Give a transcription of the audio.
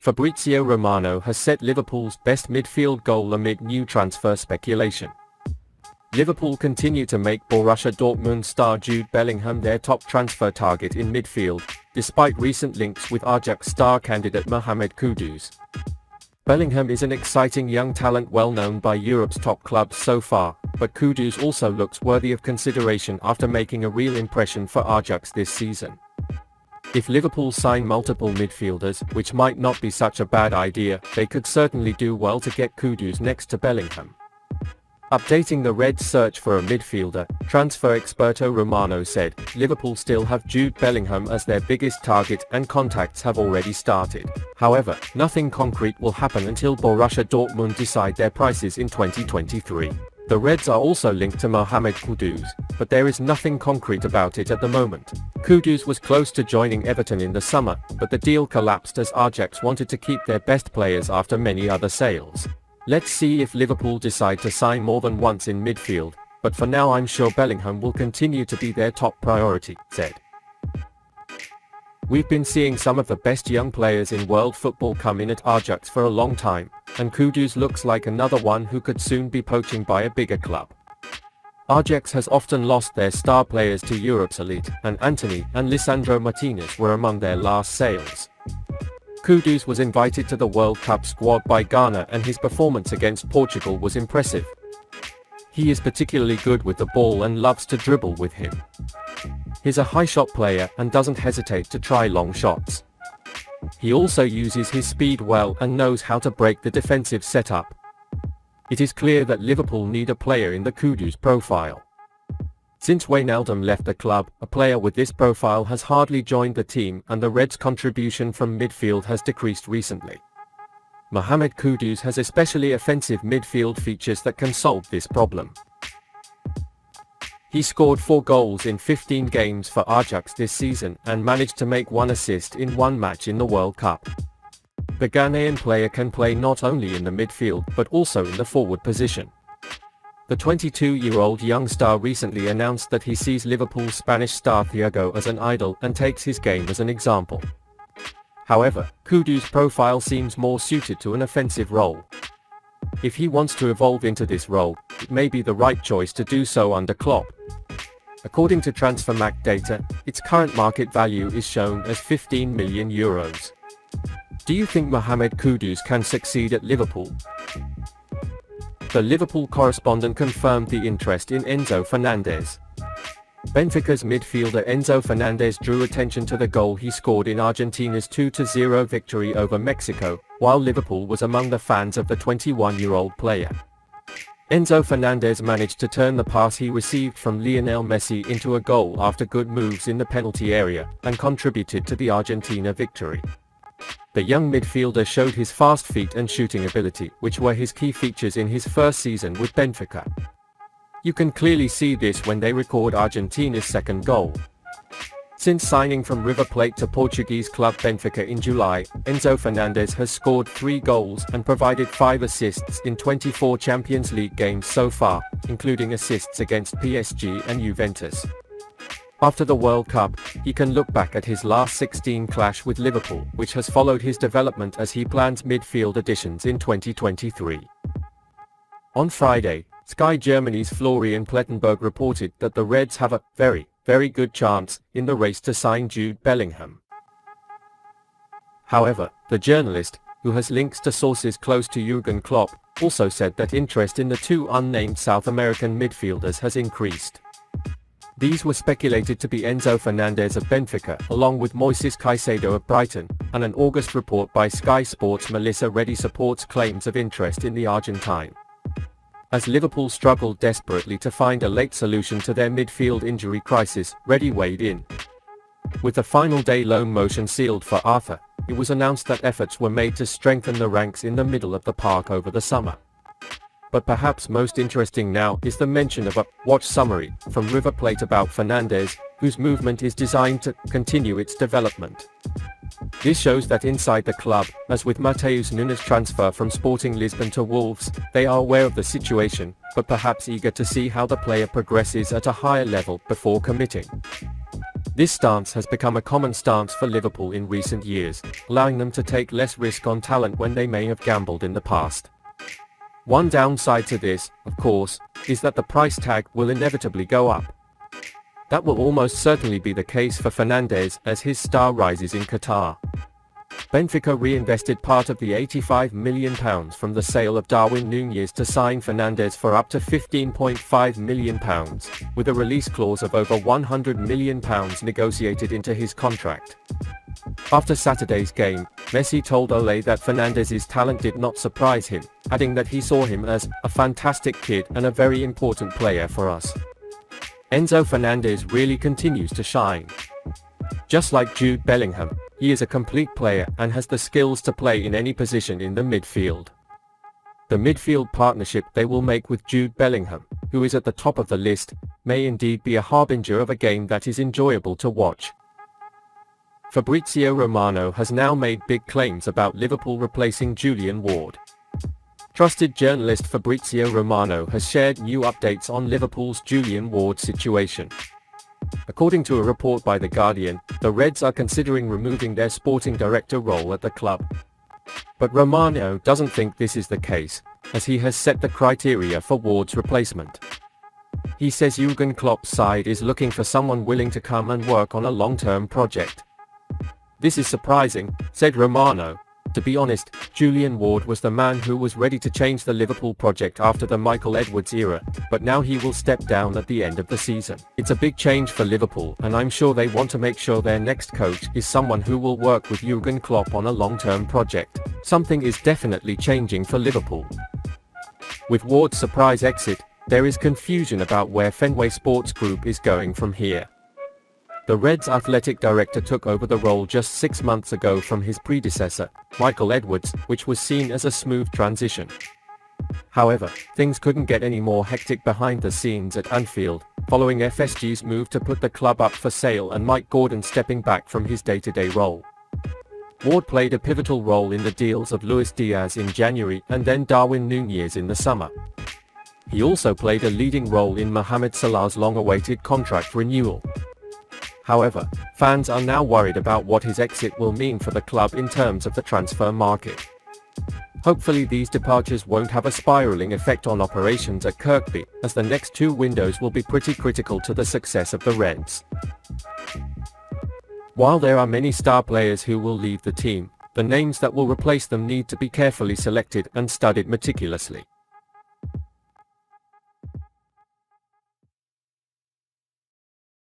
Fabrizio Romano has set Liverpool's best midfield goal amid new transfer speculation. Liverpool continue to make Borussia Dortmund star Jude Bellingham their top transfer target in midfield, despite recent links with Ajax star candidate Mohammed Kudus. Bellingham is an exciting young talent well known by Europe's top clubs so far, but Kudus also looks worthy of consideration after making a real impression for Ajax this season. If Liverpool sign multiple midfielders, which might not be such a bad idea, they could certainly do well to get Kudus next to Bellingham. Updating the Reds' search for a midfielder, transfer experto Romano said, Liverpool still have Jude Bellingham as their biggest target and contacts have already started. However, nothing concrete will happen until Borussia Dortmund decide their prices in 2023. The Reds are also linked to Mohammed Kudus, but there is nothing concrete about it at the moment. Kudus was close to joining Everton in the summer, but the deal collapsed as Ajax wanted to keep their best players after many other sales. Let's see if Liverpool decide to sign more than once in midfield, but for now I'm sure Bellingham will continue to be their top priority, said. We've been seeing some of the best young players in world football come in at Ajax for a long time, and Kudus looks like another one who could soon be poaching by a bigger club. Ajax has often lost their star players to Europe's elite, and Antony and Lisandro Martinez were among their last sales. Kudus was invited to the World Cup squad by Ghana and his performance against Portugal was impressive. He is particularly good with the ball and loves to dribble with him. He's a high shot player and doesn't hesitate to try long shots. He also uses his speed well and knows how to break the defensive setup. It is clear that Liverpool need a player in the Kudus profile. Since Wijnaldum left the club, a player with this profile has hardly joined the team and the Reds' contribution from midfield has decreased recently. Mohammed Kudus has especially offensive midfield features that can solve this problem. He scored 4 goals in 15 games for Ajax this season and managed to make 1 assist in 1 match in the World Cup. The Ghanaian player can play not only in the midfield but also in the forward position. The 22-year-old young star recently announced that he sees Liverpool's Spanish star Thiago as an idol and takes his game as an example. However, Kudus' profile seems more suited to an offensive role. If he wants to evolve into this role, it may be the right choice to do so under Klopp. According to Transfermarkt data, its current market value is shown as €15 million. Do you think Mohammed Kudus can succeed at Liverpool? The Liverpool correspondent confirmed the interest in Enzo Fernandez. Benfica's midfielder Enzo Fernandez drew attention to the goal he scored in Argentina's 2-0 victory over Mexico, while Liverpool was among the fans of the 21-year-old player. Enzo Fernandez managed to turn the pass he received from Lionel Messi into a goal after good moves in the penalty area, and contributed to the Argentina victory. The young midfielder showed his fast feet and shooting ability, which were his key features in his first season with Benfica. You can clearly see this when they record Argentina's second goal. Since signing from River Plate to Portuguese club Benfica in July, Enzo Fernandez has scored 3 goals and provided 5 assists in 24 Champions League games so far, including assists against PSG and Juventus. After the World Cup, he can look back at his last 16 clash with Liverpool, which has followed his development as he plans midfield additions in 2023. On Friday, Sky Germany's Florian Plettenberg reported that the Reds have a very good chance in the race to sign Jude Bellingham. However, the journalist, who has links to sources close to Jürgen Klopp, also said that interest in the 2 unnamed South American midfielders has increased. These were speculated to be Enzo Fernandez of Benfica, along with Moises Caicedo of Brighton, and an August report by Sky Sports' Melissa Reddy supports claims of interest in the Argentine. As Liverpool struggled desperately to find a late solution to their midfield injury crisis, Reddy weighed in. With the final day loan motion sealed for Arthur, it was announced that efforts were made to strengthen the ranks in the middle of the park over the summer. But perhaps most interesting now is the mention of a watch summary from River Plate about Fernandez, whose movement is designed to continue its development. This shows that inside the club, as with Matheus Nunez' transfer from Sporting Lisbon to Wolves, they are aware of the situation, but perhaps eager to see how the player progresses at a higher level before committing. This stance has become a common stance for Liverpool in recent years, allowing them to take less risk on talent when they may have gambled in the past. One downside to this, of course, is that the price tag will inevitably go up. That will almost certainly be the case for Fernandez as his star rises in Qatar. Benfica reinvested part of the £85 million from the sale of Darwin Nunez to sign Fernandez for up to £15.5 million, with a release clause of over £100 million negotiated into his contract. After Saturday's game, Messi told Ole that Fernandez's talent did not surprise him, adding that he saw him as a fantastic kid and a very important player for us. Enzo Fernandez really continues to shine. Just like Jude Bellingham, he is a complete player and has the skills to play in any position in the midfield. The midfield partnership they will make with Jude Bellingham, who is at the top of the list, may indeed be a harbinger of a game that is enjoyable to watch. Fabrizio Romano has now made big claims about Liverpool replacing Julian Ward. Trusted journalist Fabrizio Romano has shared new updates on Liverpool's Julian Ward situation. According to a report by The Guardian, the Reds are considering removing their sporting director role at the club. But Romano doesn't think this is the case, as he has set the criteria for Ward's replacement. He says Jürgen Klopp's side is looking for someone willing to come and work on a long-term project. This is surprising, said Romano. To be honest, Julian Ward was the man who was ready to change the Liverpool project after the Michael Edwards era, but now he will step down at the end of the season. It's a big change for Liverpool, and I'm sure they want to make sure their next coach is someone who will work with Jürgen Klopp on a long-term project. Something is definitely changing for Liverpool. With Ward's surprise exit, there is confusion about where Fenway Sports Group is going from here. The Reds' athletic director took over the role just 6 months ago from his predecessor, Michael Edwards, which was seen as a smooth transition. However, things couldn't get any more hectic behind the scenes at Anfield, following FSG's move to put the club up for sale and Mike Gordon stepping back from his day-to-day role. Ward played a pivotal role in the deals of Luis Diaz in January and then Darwin Nunez in the summer. He also played a leading role in Mohamed Salah's long-awaited contract renewal. However, fans are now worried about what his exit will mean for the club in terms of the transfer market. Hopefully these departures won't have a spiraling effect on operations at Kirkby, as the next 2 windows will be pretty critical to the success of the Reds. While there are many star players who will leave the team, the names that will replace them need to be carefully selected and studied meticulously.